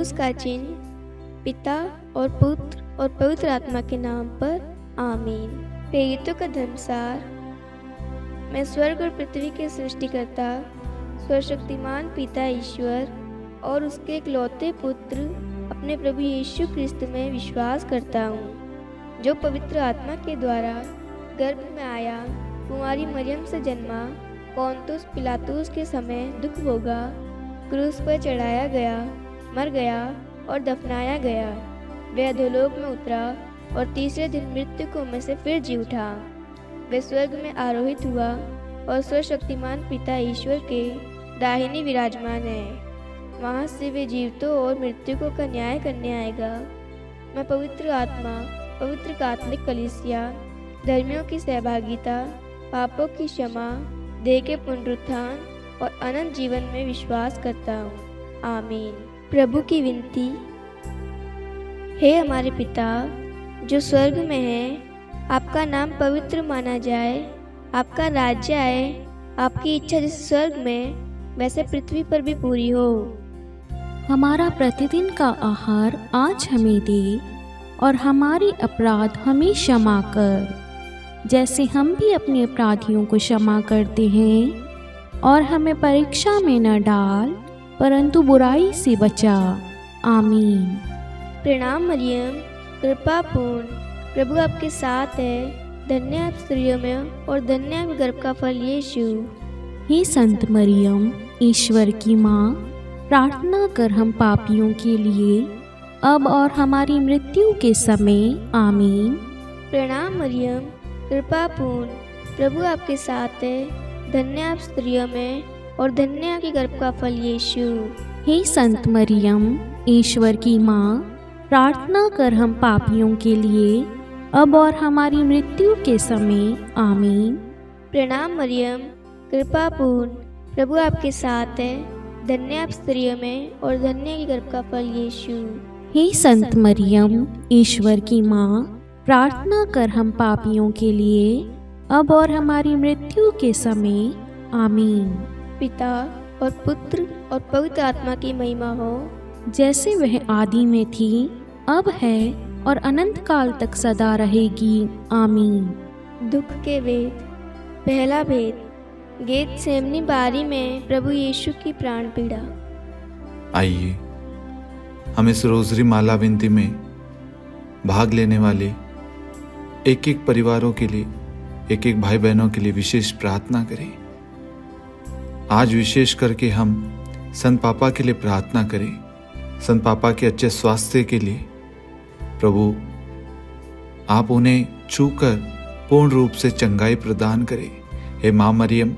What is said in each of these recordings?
क्रूस का चिन्ह पिता और पुत्र और पवित्र आत्मा के नाम पर आमीन। प्रेरितों का धर्मसार। मैं स्वर्ग और पृथ्वी के सृष्टिकर्ता सर्वशक्तिमान पिता ईश्वर और उसके इकलौते पुत्र अपने प्रभु यीशु क्रिस्त में विश्वास करता हूँ, जो पवित्र आत्मा के द्वारा गर्भ में आया, कुंवारी मरियम से जन्मा, पोंतुस पिलातुस के समय दुख भोगा, क्रूस पर चढ़ाया गया, मर गया और दफनाया गया। वह अधोलोक में उतरा और तीसरे दिन मृत्यु में से फिर जी उठा। वह स्वर्ग में आरोहित हुआ और सर्वशक्तिमान पिता ईश्वर के दाहिने विराजमान है। वहाँ से वे जीवितों और मृतकों का न्याय करने आएगा। मैं पवित्र आत्मा, पवित्र कात्मिक कलीसिया, धर्मियों की सहभागिता, पापों की क्षमा, देह के पुनरुत्थान और अनंत जीवन में विश्वास करता हूँ। आमीन। प्रभु की विनती। हे हमारे पिता जो स्वर्ग में है, आपका नाम पवित्र माना जाए, आपका राज्य आए, आपकी इच्छा जैसे स्वर्ग में वैसे पृथ्वी पर भी पूरी हो। हमारा प्रतिदिन का आहार आज हमें दे और हमारे अपराध हमें क्षमा कर, जैसे हम भी अपने अपराधियों को क्षमा करते हैं, और हमें परीक्षा में न डाल परंतु बुराई से बचा। आमीन। प्रणाम मरियम, कृपा पूर्ण, प्रभु आपके साथ है, धन्य आप स्त्रियों में और धन्य आप गर्भ का फल यीशु। हे संत मरियम, ईश्वर की माँ, प्रार्थना कर हम पापियों के लिए अब और हमारी मृत्यु के समय। आमीन। प्रणाम मरियम, कृपा पूर्ण, प्रभु आपके साथ है, धन्य आप स्त्रियों में और धन्य आपके गर्भ का फल यीशु। हे संत मरियम, ईश्वर की माँ, प्रार्थना कर हम पापियों के लिए अब और हमारी मृत्यु के समय। आमीन। प्रणाम मरियम, कृपा पूर्ण, प्रभु आपके साथ है, धन्य आप स्त्रियों में और धन्य के गर्भ का फल यीशु। हे संत मरियम, ईश्वर की माँ, प्रार्थना कर हम पापियों के लिए अब और हमारी मृत्यु के समय। आमीन। पिता और पुत्र और पवित्र आत्मा की महिमा हो, जैसे वह आदि में थी, अब है और अनंत काल तक सदा रहेगी। आमीन। दुख के वेद। पहला भेद। गेतसेमनी बारी में प्रभु यीशु की प्राण पीड़ा। आइए हम इस रोजरी माला विनती में भाग लेने वाले एक एक परिवारों के लिए, एक एक भाई बहनों के लिए विशेष प्रार्थना करें। आज विशेष करके हम संत पापा के लिए प्रार्थना करें, संत पापा के अच्छे स्वास्थ्य के लिए। प्रभु आप उन्हें छूकर पूर्ण रूप से चंगाई प्रदान करें। हे माँ मरियम,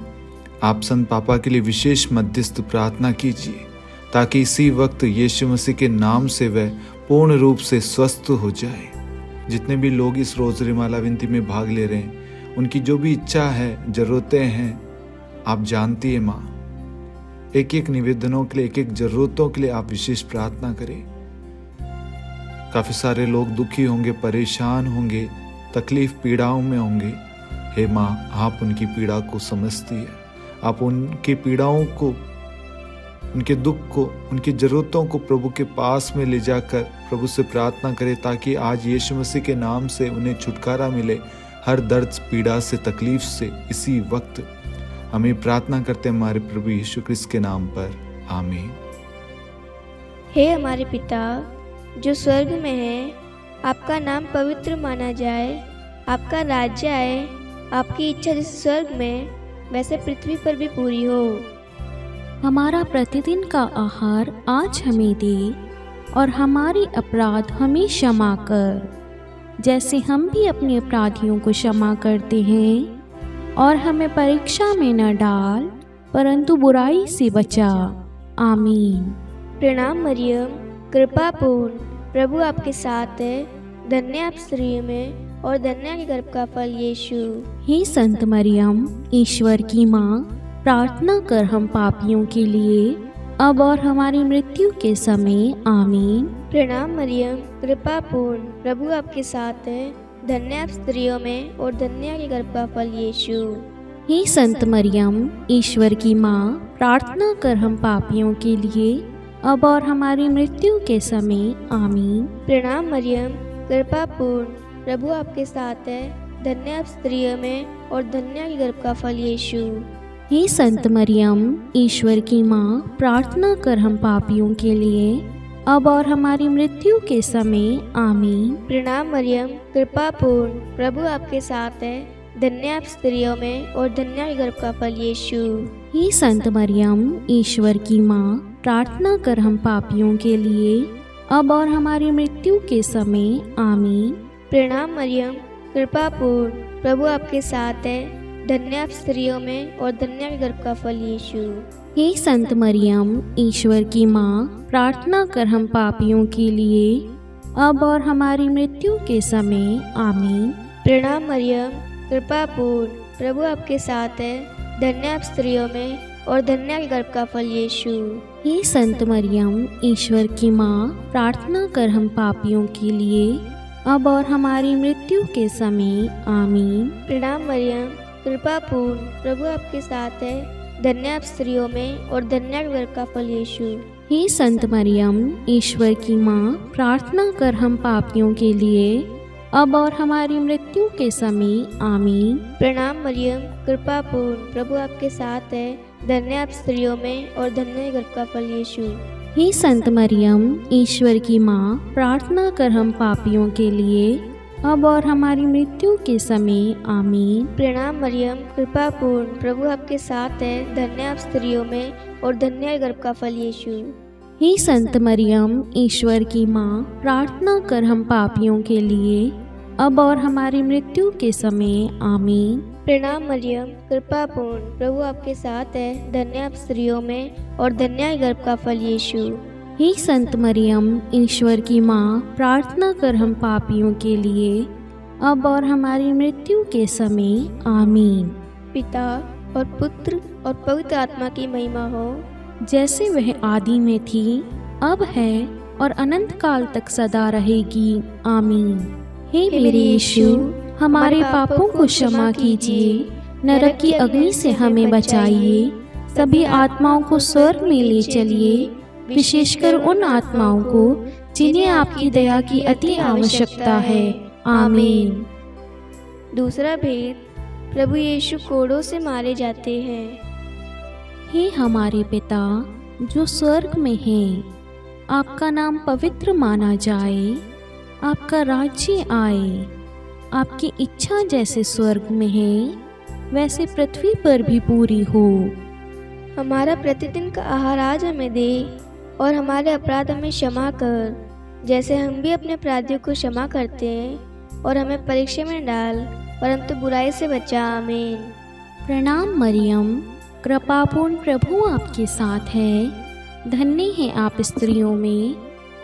आप संत पापा के लिए विशेष मध्यस्थ प्रार्थना कीजिए, ताकि इसी वक्त यीशु मसीह के नाम से वह पूर्ण रूप से स्वस्थ हो जाए। जितने भी लोग इस रोजरी माला विनती में भाग ले रहे हैं, उनकी जो भी इच्छा है, जरूरतें हैं, आप जानती है माँ। एक एक निवेदनों के लिए, एक एक जरूरतों के लिए आप विशेष प्रार्थना करें। काफी सारे लोग दुखी होंगे, परेशान होंगे, तकलीफ पीड़ाओं में होंगे। हे माँ, आप उनकी पीड़ा को समझती है। आप उनकी पीड़ाओं को, उनके दुख को, उनकी जरूरतों को प्रभु के पास में ले जाकर प्रभु से प्रार्थना करें, ताकि आज यीशु मसीह के नाम से उन्हें छुटकारा मिले हर दर्द, पीड़ा से, तकलीफ से। इसी वक्त हमें प्रार्थना करते हैं हमारे प्रभु यीशु क्रिस्त के नाम पर। आमीन। हे हमारे पिता जो स्वर्ग में है, आपका नाम पवित्र माना जाए, आपका राज्य आए, आपकी इच्छा जैसे स्वर्ग में वैसे पृथ्वी पर भी पूरी हो। हमारा प्रतिदिन का आहार आज हमें दे और हमारे अपराध हमें क्षमा कर, जैसे हम भी अपने अपराधियों को क्षमा करते हैं, और हमें परीक्षा में न डाल परंतु बुराई से बचा। आमीन। प्रणाम मरियम, कृपा पूर्ण, प्रभु आपके साथ है, धन्य आप स्त्रियों में और धन्य के गर्भ का फल यीशु। हे संत मरियम, ईश्वर की माँ, प्रार्थना कर हम पापियों के लिए अब और हमारी मृत्यु के समय। आमीन। प्रणाम मरियम, कृपा पूर्ण, प्रभु आपके साथ है, धन्य आप स्त्रियों में और धन्य के गर्भ का फल यीशु। हे संत मरियम, ईश्वर की माँ, प्रार्थना कर हम पापियों के लिए अब और हमारी मृत्यु के समय आमीन। प्रणाम मरियम, कृपा पूर्ण, प्रभु आपके साथ है। धन्य आप स्त्रियों में और धन्य है गर्भ का फल यीशु। हे संत मरियम, ईश्वर की माँ, प्रार्थना कर हम पापियों के लिए, अब और हमारी मृत्यु के समय आमीन। प्रणाम मरियम, कृपा पूर्ण, प्रभु आपके साथ है। धन्य आप स्त्रियों में और धन्य है गर्भ का फल यीशु। हे संत मरियम, ईश्वर की माँ, प्रार्थना कर हम पापियों के लिए, अब और हमारी मृत्यु के समय आमीन। प्रणाम मरियम, कृपा पूर्ण, प्रभु आपके साथ है। धन्य आप स्त्रियों में और धन्य है गर्भ का फल यीशु। हे संत मरियम, ईश्वर की माँ, प्रार्थना कर हम पापियों के लिए, अब और हमारी मृत्यु के समय आमीन। प्रणाम मरियम, कृपा पूर्ण, प्रभु आपके साथ है। धन्य आप स्त्रियों में और धन्य है गर्भ का फल यीशु। हे संत मरियम, ईश्वर की माँ, प्रार्थना कर हम पापियों के लिए, अब और हमारी मृत्यु के समय आमीन। प्रणाम मरियम, कृपा पूर्ण, प्रभु आपके साथ है। धन्य आप स्त्रियों में और धन्य है गर्भ का फल यीशु। हे संत मरियम, ईश्वर की माँ, प्रार्थना कर हम पापियों के लिए, अब और हमारी मृत्यु के समय आमीन। प्रणाम मरियम, कृपा पूर्ण, प्रभु आपके साथ है। धन्य आप स्त्रियों में और धन्य है गर्भ का फल यीशु। हे संत मरियम, ईश्वर की माँ, प्रार्थना कर हम पापियों के लिए, अब और हमारी मृत्यु के समय आमीन। प्रणाम मरियम, कृपा पूर्ण, प्रभु आपके साथ है। धन्य आप स्त्रियों में और धन्य है गर्भ का फल यीशु। हे संत मरियम, ईश्वर की माँ, प्रार्थना कर हम पापियों के लिए, अब और हमारी मृत्यु के समय आमीन। प्रणाम मरियम, कृपा पूर्ण, प्रभु आपके साथ है। धन्य आप स्त्रियों में और धन्य है गर्भ का फल यीशु। हे संत मरियम, ईश्वर की माँ, प्रार्थना कर हम पापियों के लिए, अब और हमारी मृत्यु के समय आमीन। पिता और पुत्र और पवित्र आत्मा की महिमा हो, जैसे वह आदि में थी, अब है और अनंत काल तक सदा रहेगी आमीन। हे मेरे यीशु, हमारे पापों को क्षमा कीजिए, नरक की अग्नि से हमें बचाइए, सभी आत्माओं को स्वर्ग में ले चलिए, विशेषकर उन आत्माओं को जिन्हें आपकी दया की अति आवश्यकता है आमीन। दूसरा भेद, प्रभु यीशु कोड़ों से मारे जाते हैं। हे हमारे पिता जो स्वर्ग में हैं, आपका नाम पवित्र माना जाए, आपका राज्य आए, आपकी इच्छा जैसे स्वर्ग में है वैसे पृथ्वी पर भी पूरी हो। हमारा प्रतिदिन का आहार आज हमें दे और हमारे अपराध हमें क्षमा कर, जैसे हम भी अपने अपराधियों को क्षमा करते हैं, और हमें परीक्षा में न डाल, परंतु बुराई से बचा। आमीन। प्रणाम मरियम, कृपापूर्ण, प्रभु आपके साथ है। धन्य है आप स्त्रियों में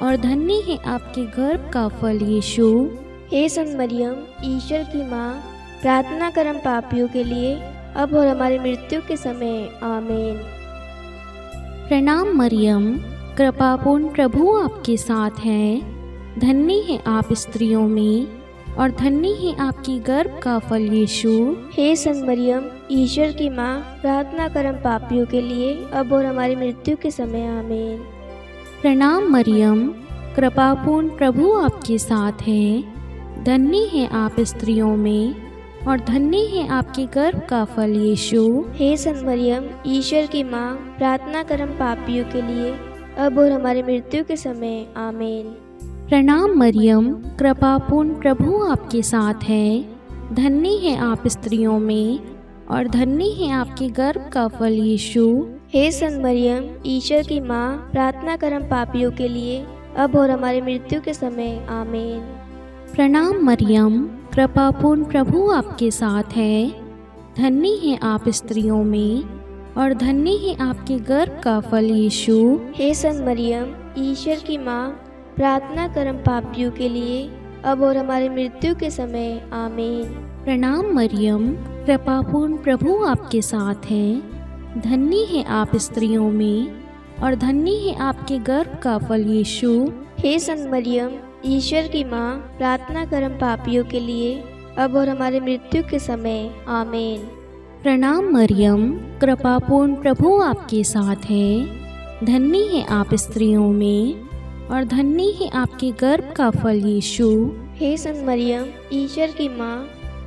और धन्य है आपके गर्भ का फल यीशु। हे संत मरियम, ईश्वर की माँ, प्रार्थना कर हम पापियों के लिए, अब और हमारी मृत्यु के समय आमीन। प्रणाम मरियम, कृपापूर्ण, प्रभु आपके साथ है। धन्य है आप स्त्रियों में और धन्य है आपकी गर्भ का फल यीशु। हे संत मरियम, ईश्वर की माँ, प्रार्थना कर हम पापियों के लिए, अब और हमारी मृत्यु के समय आमीन। प्रणाम मरियम, कृपापूर्ण, प्रभु आपके साथ है। धन्य है आप स्त्रियों में और धन्य है आपके गर्भ का फल यीशु। हे संत मरियम, ईश्वर की माँ, प्रार्थना कर हम पापियों के लिए, अब और हमारी मृत्यु के समय आमीन। प्रणाम मरियम, कृपापूर्ण, प्रभु आपके साथ है। धन्य है आप स्त्रियों में और धन्य है आपके गर्भ का फल यीशु। हे संत मरियम, ईश्वर की माँ, प्रार्थना कर हम पापियों के लिए, अब और हमारी मृत्यु के समय आमीन। प्रणाम मरियम, कृपापूर्ण, प्रभु आपके साथ है। धन्य है आप स्त्रियों में और धन्य है आपके गर्भ का फल यीशु। हे संत मरियम, ईश्वर की माँ, प्रार्थना कर हम पापियों के लिए, अब और हमारी मृत्यु के समय आमीन। प्रणाम मरियम, कृपापूर्ण, प्रभु आपके साथ है। धन्य है आप स्त्रियों में और धन्य है आपके गर्भ का फल यीशु। हे संत मरियम, ईश्वर की माँ, प्रार्थना कर हम पापियों के लिए, अब और हमारी मृत्यु के समय आमीन। प्रणाम मरियम, कृपापूर्ण, प्रभु आपके साथ है। धन्य है आप स्त्रियों में और धन्य है आपके गर्भ का फल यीशु। हे संत मरियम, ईश्वर की माँ,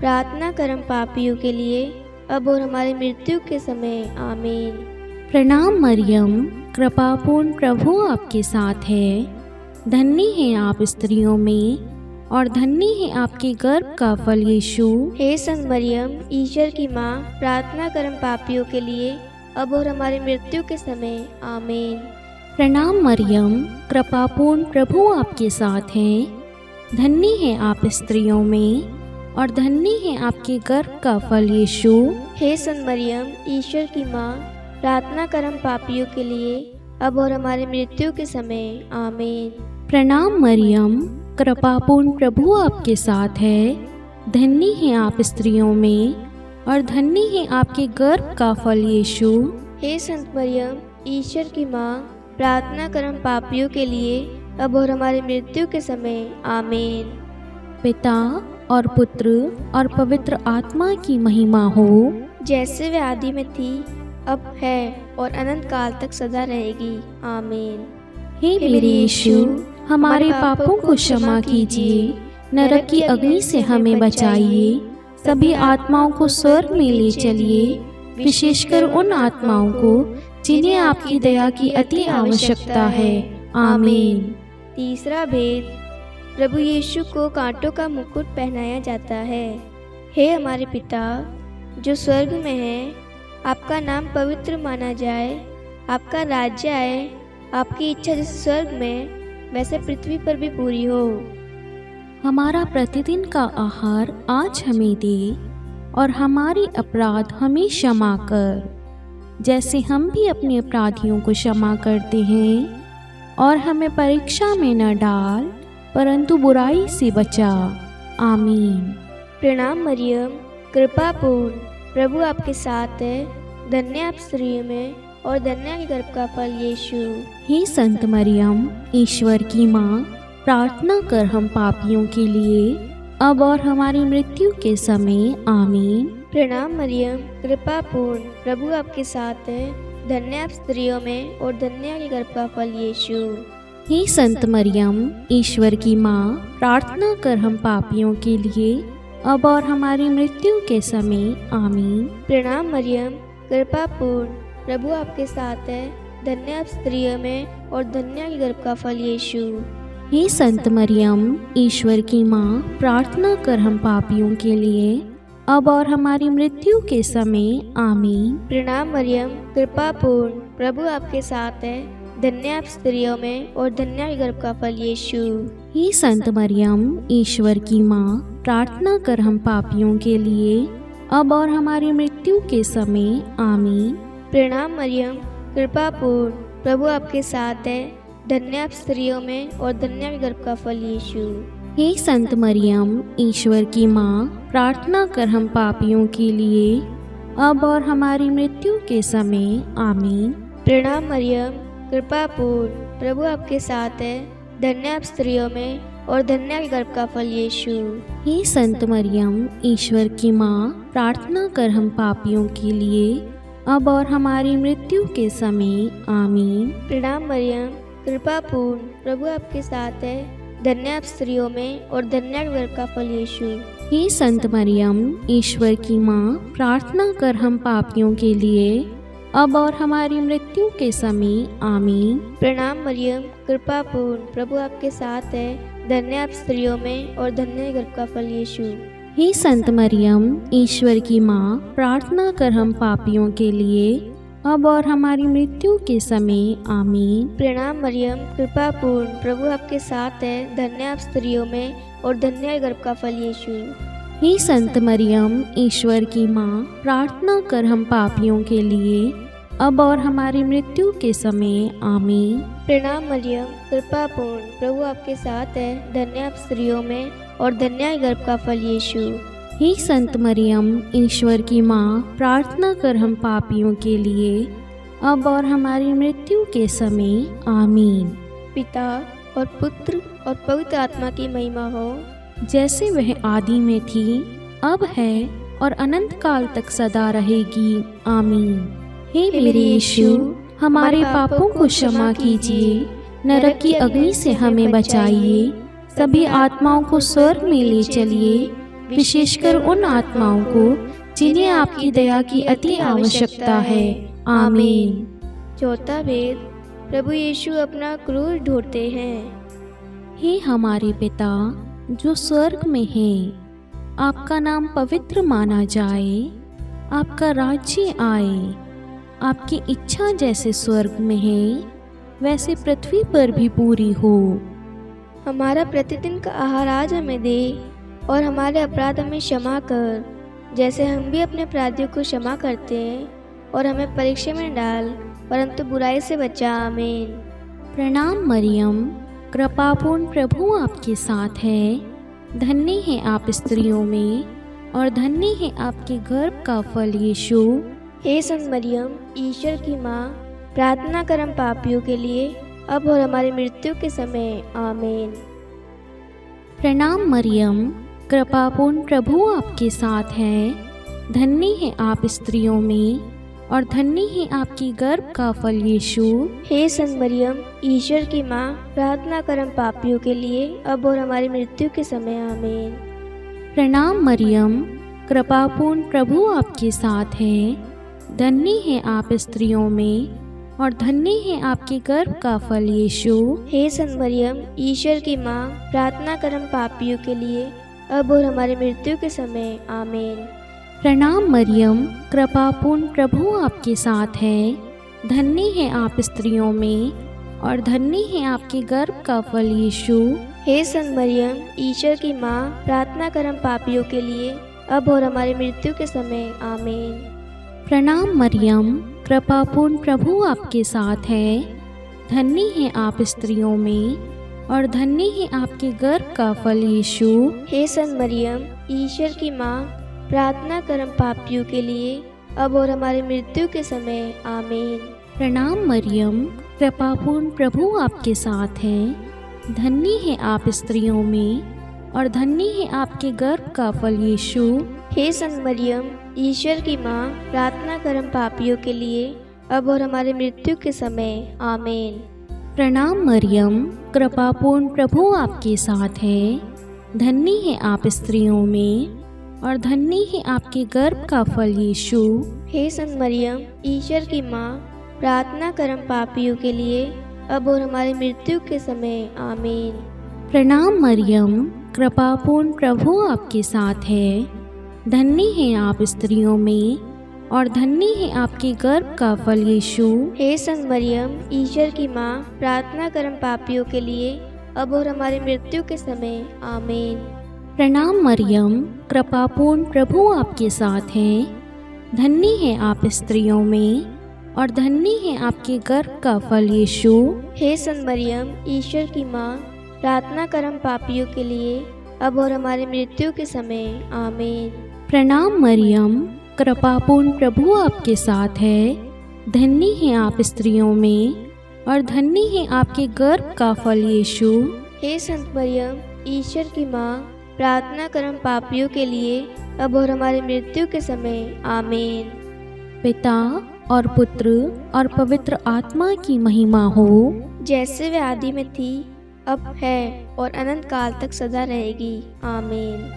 प्रार्थना कर हम पापियों के लिए, अब और हमारी मृत्यु के समय। आमीन। प्रणाम मरियम, कृपापूर्ण प्रभु आपके साथ है। धन्य है आप स्त्रियों में और धन्य है आपके गर्भ का फल यीशु। हे संत मरियम, ईश्वर की माँ, प्रार्थना कर हम पापियों के लिए, अब और हमारी मृत्यु के समय। आमीन। प्रणाम मरियम, कृपापूर्ण प्रभु आपके साथ है। धन्य है आप स्त्रियों में और धन्य है आपके गर्भ का फल यीशु। हे संत मरियम, ईश्वर की माँ, प्रार्थना कर हम पापियों के लिए, अब और हमारी मृत्यु के समय। आमीन। प्रणाम मरियम, कृपापूर्ण प्रभु आपके साथ है। धन्य है आप स्त्रियों में और धन्य है आपके गर्भ का फल यीशु। हे संत मरियम, ईश्वर की माँ, प्रार्थना कर हम पापियों के लिए, अब और हमारी मृत्यु के समय। आमीन। पिता और पुत्र और पवित्र आत्मा की महिमा हो, जैसे वे आदि में थी, अब है और अनंत काल तक सदा रहेगी। आमीन। हे मेरे यीशु, हमारे पापों को क्षमा कीजिए, नरक की अग्नि से हमें बचाइए, सभी आत्माओं को स्वर्ग में ले चलिए, विशेषकर उन आत्माओं को जिन्हें आपकी दया की अति आवश्यकता है। आमीन। तीसरा भेद, प्रभु यीशु को कांटों का मुकुट पहनाया जाता है। हे हमारे पिता जो स्वर्ग में है, आपका नाम पवित्र माना जाए, आपका राज्य आए, आपकी इच्छा जैसे स्वर्ग में वैसे पृथ्वी पर भी पूरी हो। हमारा प्रतिदिन का आहार आज हमें दे और हमारे अपराध हमें क्षमा कर, जैसे हम भी अपने अपराधियों को क्षमा करते हैं, और हमें परीक्षा में न डाल परंतु बुराई से बचा। आमीन। प्रणाम मरियम, कृपापूर्ण प्रभु आपके साथ है। धन्य आप स्त्रियों में और धन्य के गर्भ का फल यीशु। हे संत मरियम, ईश्वर की माँ, प्रार्थना कर हम पापियों के लिए, अब और हमारी मृत्यु के समय। आमीन। प्रणाम मरियम, कृपापूर्ण प्रभु आपके साथ है। धन्य आप स्त्रियों में और धन्य के गर्भ का फल यीशु। हे संत मरियम, ईश्वर की माँ, प्रार्थना कर हम पापियों के लिए, अब और हमारी मृत्यु के समय। आमीन। प्रणाम मरियम, कृपापूर्ण प्रभु आपके साथ है। धन्य आप स्त्रियों में और धन्य के गर्भ का फल यीशु। हे संत मरियम, ईश्वर की माँ, प्रार्थना कर हम पापियों के लिए, अब और हमारी मृत्यु के समय। आमीन। प्रणाम मरियम, कृपापूर्ण प्रभु आपके साथ है। धन्य आप स्त्रियों में और धन्य के गर्भ का फल यीशु। हे संत मरियम, ईश्वर की माँ, प्रार्थना कर हम पापियों के लिए, अब और हमारी मृत्यु के समय। आमीन। प्रणाम मरियम, कृपापूर्ण प्रभु आपके साथ है। धन्य आप स्त्रियों में और धन्य के गर्भ का फल यीशु। हे संत मरियम, ईश्वर की माँ, प्रार्थना कर हम पापियों के लिए, अब और हमारी मृत्यु के समय। आमीन। प्रणाम मरियम, कृपापूर्ण प्रभु आपके साथ है। धन्य आप स्त्रियों में और धन्य के गर्भ का फल यीशु। हे संत मरियम, ईश्वर की माँ, प्रार्थना कर हम पापियों के लिए, अब और हमारी मृत्यु के समय। आमीन। प्रणाम मरियम, कृपापूर्ण प्रभु आपके साथ है। धन्य आप स्त्रियों में और धन्य के गर्भ का फल यीशु। हे संत मरियम, ईश्वर की माँ, प्रार्थना कर हम पापियों के लिए, अब और हमारी मृत्यु के समय। आमीन। प्रणाम मरियम, कृपापूर्ण प्रभु आपके साथ है। धन्य आप स्त्रियों में और धन्य के गर्भ का फल यीशु। हे संत मरियम, ईश्वर की माँ, प्रार्थना कर हम पापियों के लिए, अब और हमारी मृत्यु के समय। आमीन। प्रणाम मरियम, कृपापूर्ण प्रभु आपके साथ है। धन्य आप स्त्रियों में और धन्य के गर्भ का फल यीशु। हे संत मरियम, ईश्वर की माँ, प्रार्थना कर हम पापियों के लिए, अब और हमारी मृत्यु के समय। आमीन। प्रणाम मरियम, कृपापूर्ण प्रभु आपके साथ है। धन्य आप स्त्रियों में और धन्य के गर्भ का फल यीशु। हे संत मरियम, ईश्वर की माँ, प्रार्थना कर हम पापियों के लिए, अब और हमारी मृत्यु के समय। आमीन। पिता और पुत्र और पवित्र आत्मा की महिमा हो, जैसे वह आदि में थी, अब है और अनंत काल तक सदा रहेगी। आमीन। हे मेरे यीशु, हमारे पापों को क्षमा कीजिए, नरक की अग्नि से हमें बचाइए, सभी आत्माओं को स्वर्ग में ले चलिए, विशेषकर उन आत्माओं को जिन्हें आपकी दया की अति आवश्यकता है। आमीन। चौथा भेद, प्रभु यीशु अपना क्रूस ढोते हैं। हे हमारे पिता जो स्वर्ग में है, आपका नाम पवित्र माना जाए, आपका राज्य आए, आपकी इच्छा जैसे स्वर्ग में है वैसे पृथ्वी पर भी पूरी हो। हमारा प्रतिदिन का आहार आज हमें दे, और हमारे अपराध हमें क्षमा कर, जैसे हम भी अपने अपराधियों को क्षमा करते हैं, और हमें परीक्षा में न डाल, परंतु बुराई से बचा। आमीन। प्रणाम मरियम, कृपापूर्ण प्रभु आपके साथ है, धन्य है आप स्त्रियों में, और धन्य है आपके गर्भ का फल यीशु। हे संत मरियम, ईश्वर की माँ, प्रार्थना कर हम पापियों के लिए, अब और हमारी मृत्यु के समय। आमीन। प्रणाम मरियम, कृपापूर्ण प्रभु आपके साथ है, धन्य है आप स्त्रियों में, और धन्य है आपकी गर्भ का फल यीशु। हे संत मरियम, ईश्वर की माँ, प्रार्थना कर हम पापियों के लिए, अब और हमारी मृत्यु के समय। आमीन। प्रणाम मरियम, कृपापूर्ण प्रभु आपके साथ है, धन्य है आप स्त्रियों में, और धन्य है आपके गर्भ का फल यीशु। हे संत मरियम, ईश्वर की माँ, प्रार्थना कर हम पापियों के लिए, अब और हमारी मृत्यु के समय। आमीन। प्रणाम मरियम, कृपापूर्ण प्रभु आपके साथ है, धन्य है आप स्त्रियों में, और धन्य है आपके गर्भ का फल यीशु। हे संत मरियम, ईश्वर की माँ, प्रार्थना कर हम पापियों के लिए, अब और हमारी मृत्यु के समय। आमीन। प्रणाम मरियम, कृपापूर्ण प्रभु आपके साथ है, धन्य है आप स्त्रियों में, और धन्य है आपके गर्भ का फल यीशु। हे संत मरियम, ईश्वर की माँ, प्रार्थना कर हम पापियों के लिए, अब और हमारी मृत्यु के समय। आमीन। प्रणाम मरियम, कृपापूर्ण प्रभु आपके साथ है, धन्य है आप स्त्रियों में, और धन्य है आपके गर्भ का फल यीशु। हे संत मरियम, ईश्वर की माँ, प्रार्थना कर हम पापियों के लिए, अब और हमारी मृत्यु के समय। आमीन। प्रणाम मरियम, कृपापूर्ण प्रभु आपके साथ है, धन्य है आप स्त्रियों में, और धन्य है आपके गर्भ का फल यीशु। हे संत मरियम, ईश्वर की माँ, प्रार्थना कर हम पापियों के लिए, अब और हमारी मृत्यु के समय। आमीन। प्रणाम मरियम, कृपापूर्ण प्रभु आपके साथ है, धन्य है आप स्त्रियों में, और धन्य है आपके गर्भ का फल यीशु। हे संत मरियम, ईश्वर की माँ, प्रार्थना कर हम पापियों के लिए, अब और हमारी मृत्यु के समय। आमीन। प्रणाम मरियम, कृपापूर्ण प्रभु आपके साथ है, धन्य है आप स्त्रियों में, और धन्य है आपके गर्भ का फल यीशु। हे संत मरियम, ईश्वर की माँ, प्रार्थना कर हम पापियों के लिए, अब और हमारी मृत्यु के समय। आमीन। प्रणाम मरियम, कृपापूर्ण प्रभु आपके साथ है, धन्य है आप स्त्रियों में, और धन्य है आपके गर्भ का फल यीशु। हे संत मरियम, ईश्वर की माँ, प्रार्थना कर हम पापियों के लिए, अब और हमारी मृत्यु के समय। आमीन। पिता और पुत्र और पवित्र आत्मा की महिमा हो, जैसे वे आदि में थी, अब है, और अनंत काल तक सदा रहेगी। आमीन।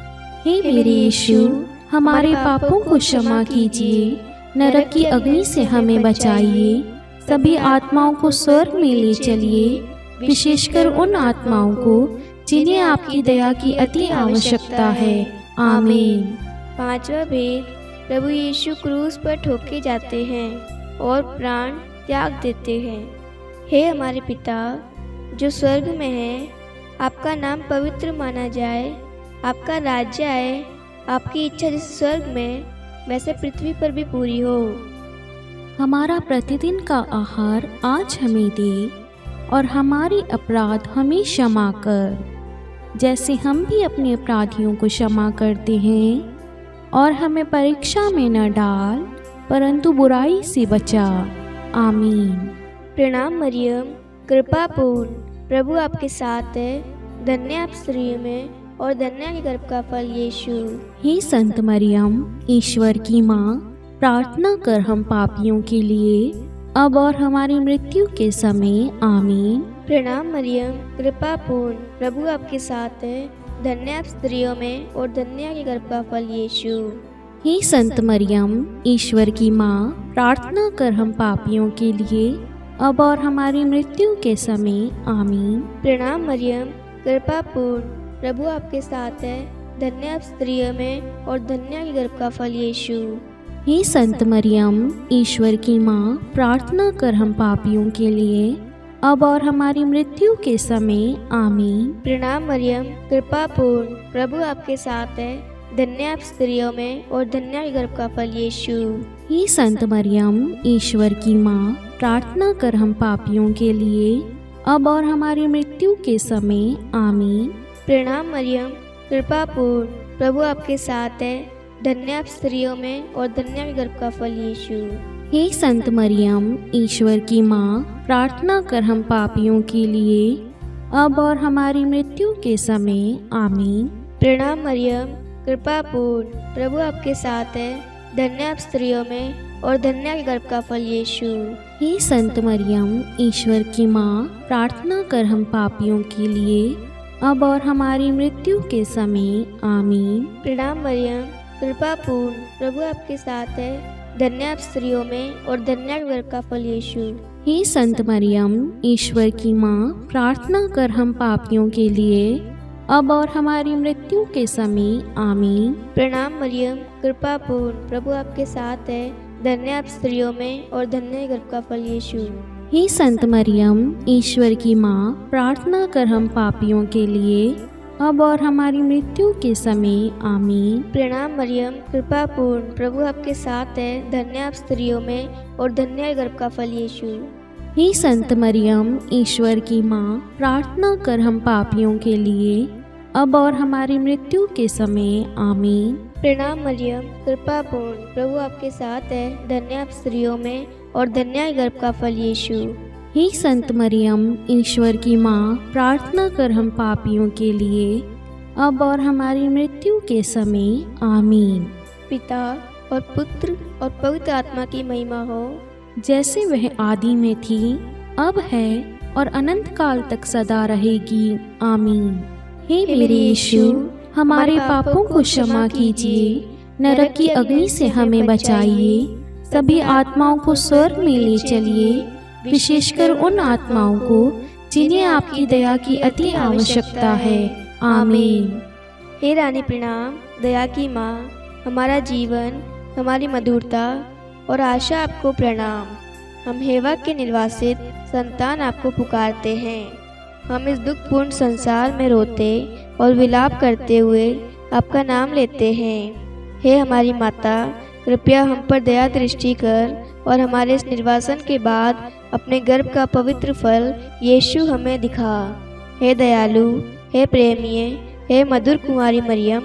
हे मेरे यीशु, हमारे पापों को क्षमा कीजिए, नरक की अग्नि से हमें बचाइए, सभी आत्माओं को स्वर्ग में ले चलिए, विशेषकर उन आत्माओं को जिन्हें आपकी दया की अति आवश्यकता है। आमीन। पांचवा भेद, प्रभु यीशु क्रूस पर ठोके जाते हैं और प्राण त्याग देते हैं। हे हमारे पिता जो स्वर्ग में है, आपका नाम पवित्र माना जाए, आपका राज्य आए, आपकी इच्छा जैसे स्वर्ग में वैसे पृथ्वी पर भी पूरी हो। हमारा प्रतिदिन का आहार आज हमें दे, और हमारे अपराध हमें क्षमा कर, जैसे हम भी अपने अपराधियों को क्षमा करते हैं, और हमें परीक्षा में न डाल, परंतु बुराई से बचा। आमीन। प्रणाम मरियम, कृपा पूर्ण, प्रभु आपके साथ है, धन्य आप स्त्रियों में, और धन्य के गर्भ का फल यीशु। हे संत मरियम, ईश्वर की माँ, प्रार्थना कर हम पापियों के लिए, अब और हमारी मृत्यु के समय आमीन। प्रणाम मरियम, कृपा पूर्ण, प्रभु आपके साथ है। धन्य आप स्त्रियों में और धन्य के गर्भ का फल यीशु। हे संत मरियम, ईश्वर की माँ, प्रार्थना कर हम पापियों के लिए अब और हमारी मृत्यु के समय आमीन। प्रणाम मरियम, कृपा पूर्ण, प्रभु आपके साथ है। धन्य आप स्त्रियों में और धन्य के गर्भ का फल यीशु। हे संत मरियम, ईश्वर की माँ, प्रार्थना कर हम पापियों के लिए अब और हमारी मृत्यु के समय आमीन। प्रणाम मरियम, कृपा पूर्ण, प्रभु आपके साथ है। धन्य आप स्त्रियों में और धन्य के गर्भ का फल यीशु। हे संत मरियम, ईश्वर की माँ, प्रार्थना कर हम पापियों के लिए अब और हमारी मृत्यु के समय आमीन। प्रणाम मरियम, कृपा पूर्ण, प्रभु आपके साथ है। धन्य आप स्त्रियों में और धन्य के गर्भ का फल यीशु। हे संत मरियम, ईश्वर की माँ, प्रार्थना कर हम पापियों के लिए अब और हमारी मृत्यु के समय आमीन। प्रणाम मरियम, कृपा पूर्ण, प्रभु आपके साथ है। धन्य आप स्त्रियों में और धन्य के गर्भ का फल यीशु। हे संत मरियम, ईश्वर की माँ, प्रार्थना कर हम पापियों के लिए अब और हमारी मृत्यु के समय आमीन। प्रणाम मरियम, कृपा पूर्ण, प्रभु आपके साथ है। धन्य आप स्त्रियों में और धन्य के गर्भ का फल यीशु। हे संत मरियम, ईश्वर की माँ, प्रार्थना कर हम पापियों के लिए अब और हमारी मृत्यु के समय आमीन। प्रणाम मरियम, कृपा पूर्ण, प्रभु आपके साथ है। धन्य आप स्त्रियों में और धन्य के गर्भ का फल यीशु। हे संत मरियम, ईश्वर की माँ, प्रार्थना कर हम पापियों के लिए अब और हमारी मृत्यु के समय आमीन। प्रणाम मरियम, कृपा पूर्ण, प्रभु आपके साथ है। धन्य आप स्त्रियों में और धन्य के गर्भ का फल यीशु। हे संत मरियम, ईश्वर की माँ, प्रार्थना कर हम पापियों के लिए अब और हमारी मृत्यु के समय आमीन। प्रणाम मरियम, कृपा पूर्ण, प्रभु आपके साथ है। धन्य आप स्त्रियों में और धन्य के गर्भ का फल यीशु। हे संत मरियम, ईश्वर की माँ, प्रार्थना कर हम पापियों के लिए अब और हमारी मृत्यु के समय आमीन। पिता और पुत्र और पवित्र आत्मा की महिमा हो, जैसे वह आदि में थी, अब है और अनंत काल तक सदा रहेगी, आमीन। हे मेरे यीशु, हमारे पापों को क्षमा कीजिए, नरक की अग्नि से हमें बचाइए, सभी आत्माओं को स्वर्ग में ले चलिए, विशेषकर उन आत्माओं को जिन्हें आपकी दया की अति आवश्यकता है, आमीन। हे रानी प्रणाम, दया की माँ, हमारा जीवन, हमारी मधुरता और आशा आपको प्रणाम। हम हेवा के निर्वासित संतान आपको पुकारते हैं। हम इस दुखपूर्ण संसार में रोते और विलाप करते हुए आपका नाम लेते हैं। हे हमारी माता, कृपया हम पर दया दृष्टि कर और हमारे इस निर्वासन के बाद अपने गर्भ का पवित्र फल यीशु हमें दिखा। हे दयालु, हे प्रेमीय, हे मधुर कुमारी मरियम,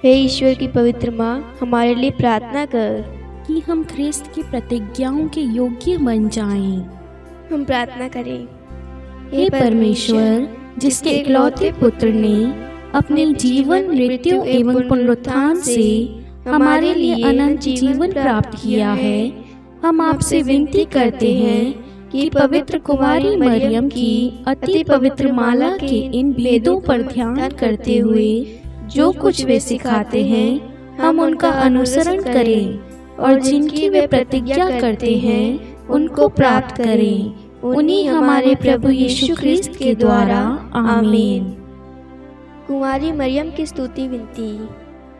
हे ईश्वर की पवित्र माँ, हमारे लिए प्रार्थना कर कि हम ख्रिस्त की प्रतिज्ञाओं के योग्य बन जाएं। हम प्रार्थना करें। हे परमेश्वर, जिसके इकलौते पुत्र ने अपने जीवन, मृत्यु एवं पुनरुत्थान से हमारे लिए अनंत जीवन प्राप्त किया है, हम आपसे विनती करते हैं कि पवित्र कुमारी मरियम की अति पवित्र माला के इन भेदों पर ध्यान करते हुए जो कुछ वे सिखाते हैं, हम उनका अनुसरण करें और जिनकी वे प्रतिज्ञा करते हैं उनको प्राप्त करें। उन्हीं हमारे प्रभु यीशु ख्रिस्त के द्वारा, आमीन। कुमारी मरियम की स्तुति विनती।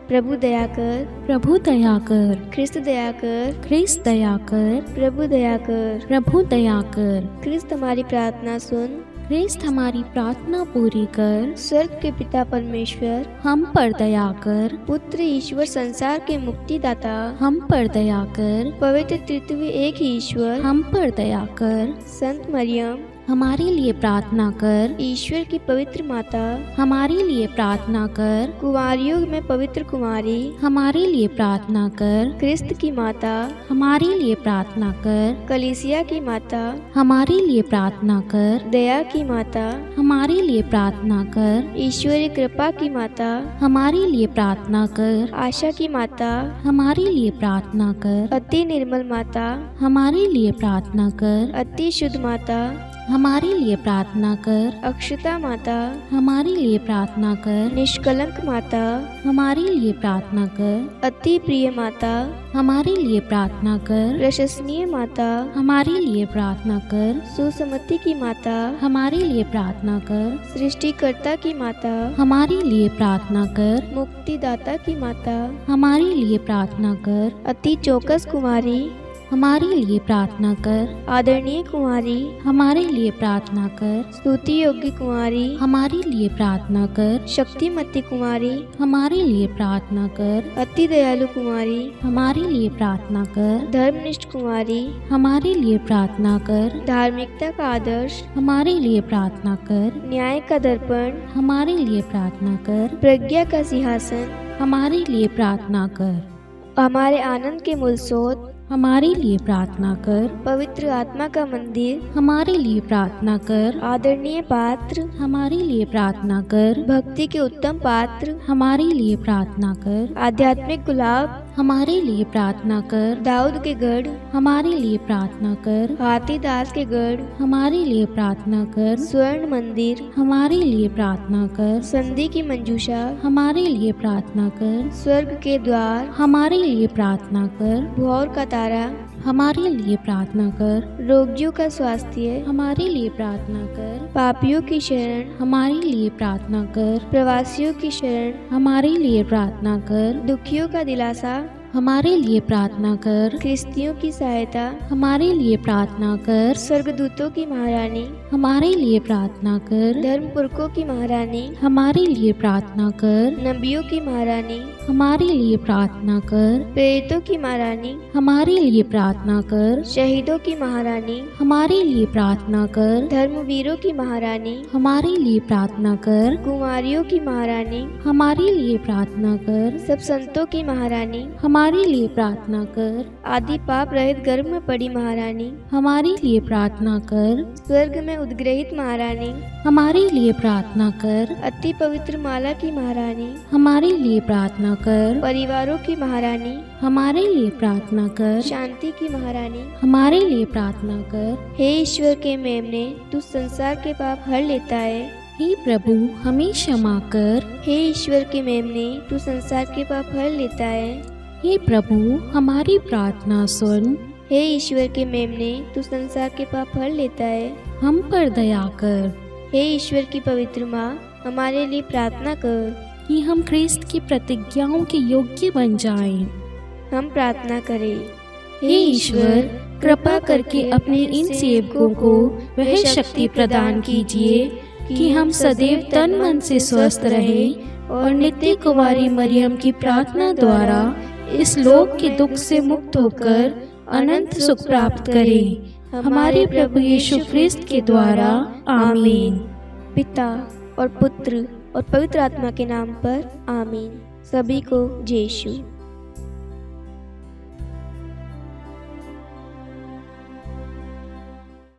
प्रभु दया कर, प्रभु दया कर, ख्रिस्त दया कर, ख्रिस्त दया कर, प्रभु दया कर, प्रभु दया कर। ख्रिस्त हमारी प्रार्थना सुन, ख्रिस्त हमारी प्रार्थना पूरी कर। स्वर्ग के पिता परमेश्वर, हम पर दया कर। पुत्र ईश्वर संसार के मुक्तिदाता, हम पर दया कर। पवित्र तृतीय एक ही ईश्वर, हम पर दया कर। संत मरियम, हमारे लिए प्रार्थना कर। ईश्वर की पवित्र माता, हमारे लिए प्रार्थना कर। कुंवारियों में पवित्र कुमारी, हमारे लिए प्रार्थना कर। क्रिस्त की माता, हमारे लिए प्रार्थना कर। कलीसिया की माता, हमारे लिए प्रार्थना कर। दया की माता, हमारे लिए प्रार्थना कर। ईश्वरीय कृपा की माता, हमारे लिए प्रार्थना कर। आशा की माता, हमारे लिए प्रार्थना कर। अति निर्मल माता, हमारे लिए प्रार्थना कर। अति शुद्ध माता, हमारे लिए प्रार्थना कर। अक्षता माता, हमारे लिए प्रार्थना कर। निष्कलंक माता, हमारे लिए प्रार्थना कर। अति प्रिय माता, हमारे लिए प्रार्थना कर। प्रशंसनीय माता, हमारे लिए प्रार्थना कर। सुसमति की माता, हमारे लिए प्रार्थना कर। सृष्टिकर्ता की माता, हमारे लिए प्रार्थना कर। मुक्तिदाता की माता, हमारे लिए प्रार्थना कर। अति चौकस कुमारी, हमारे लिए प्रार्थना कर। आदरणीय कुमारी, हमारे लिए प्रार्थना कर। स्तुति योग्य कुमारी, हमारे लिए प्रार्थना कर। शक्तिमती कुमारी, हमारे लिए प्रार्थना कर। अति दयालु कुमारी, हमारे लिए प्रार्थना कर। धर्मनिष्ठ कुमारी, हमारे लिए प्रार्थना कर। धार्मिकता का आदर्श, हमारे लिए प्रार्थना कर। न्याय का दर्पण, हमारे लिए प्रार्थना कर। प्रज्ञा का सिंहासन, हमारे लिए प्रार्थना कर। हमारे आनंद के मूल स्रोत, हमारे लिए प्रार्थना कर। पवित्र आत्मा का मंदिर, हमारे लिए प्रार्थना कर। आदरणीय पात्र, हमारे लिए प्रार्थना कर। भक्ति के उत्तम पात्र, हमारे लिए प्रार्थना कर। आध्यात्मिक गुलाब, हमारे लिए प्रार्थना कर। दाऊद के गढ़, हमारे लिए प्रार्थना कर। हाथीदास के गढ़, हमारे लिए प्रार्थना कर। स्वर्ण मंदिर, हमारे लिए प्रार्थना कर। संधि की मंजूषा, हमारे लिए प्रार्थना कर। स्वर्ग के द्वार, हमारे लिए प्रार्थना कर। भोर का तारा, हमारे लिए प्रार्थना कर। रोगियों का स्वास्थ्य, हमारे लिए प्रार्थना कर। पापियों की शरण, हमारे लिए प्रार्थना कर। प्रवासियों की शरण, हमारे लिए प्रार्थना कर। दुखियों का दिलासा, हमारे लिए प्रार्थना कर। ख्रिस्तियों की सहायता, हमारे लिए प्रार्थना कर। स्वर्गदूतों की महारानी, हमारे लिए प्रार्थना कर। धर्मपुरखों की महारानी, हमारे लिए प्रार्थना कर। नबियों की महारानी, हमारे लिए प्रार्थना कर। प्रेरितों की महारानी, हमारे लिए प्रार्थना कर। शहीदों की महारानी, हमारे लिए प्रार्थना कर। धर्मवीरों की महारानी, हमारे लिए प्रार्थना कर। कुमारियों की महारानी, हमारे लिए प्रार्थना कर। सब संतों की महारानी, हमारे लिए प्रार्थना कर। आदि पाप रहित गर्भ में पड़ी महारानी, हमारे लिए प्रार्थना कर। स्वर्ग में उद्ग्रहित महारानी, हमारे लिए प्रार्थना कर। अति पवित्र माला की महारानी, हमारे लिए प्रार्थना कर। परिवारों की महारानी, हमारे लिए प्रार्थना कर। शांति की महारानी, हमारे लिए प्रार्थना कर। हे ईश्वर के मेमने, तू संसार के पाप हर लेता है। हे प्रभु हमें क्षमा कर। हे ईश्वर के मेमने, तू संसार के पाप हर लेता है। हे प्रभु हमारी प्रार्थना सुन। हे ईश्वर के मेमने, तू संसार के पाप हर लेता है। हम पर दया कर। हे ईश्वर की पवित्र माँ, हमारे लिए प्रार्थना कर कि हम ख्रिस्त की प्रतिज्ञाओं के योग्य बन जाएं। हम प्रार्थना करें। हे ईश्वर कृपा करके अपने इन सेवकों को वह शक्ति प्रदान कीजिए कि हम सदैव तन मन से स्वस्थ रहें और नित्य कुंवारी मरियम की प्रार्थना द्वारा इस लोक के दुख से मुक्त होकर अनंत सुख प्राप्त करें। हमारे प्रभु यीशु ख्रिस्त के द्वारा आमीन। पिता और पुत्र और पवित्र आत्मा के नाम पर आमीन। सभी को जय यीशु।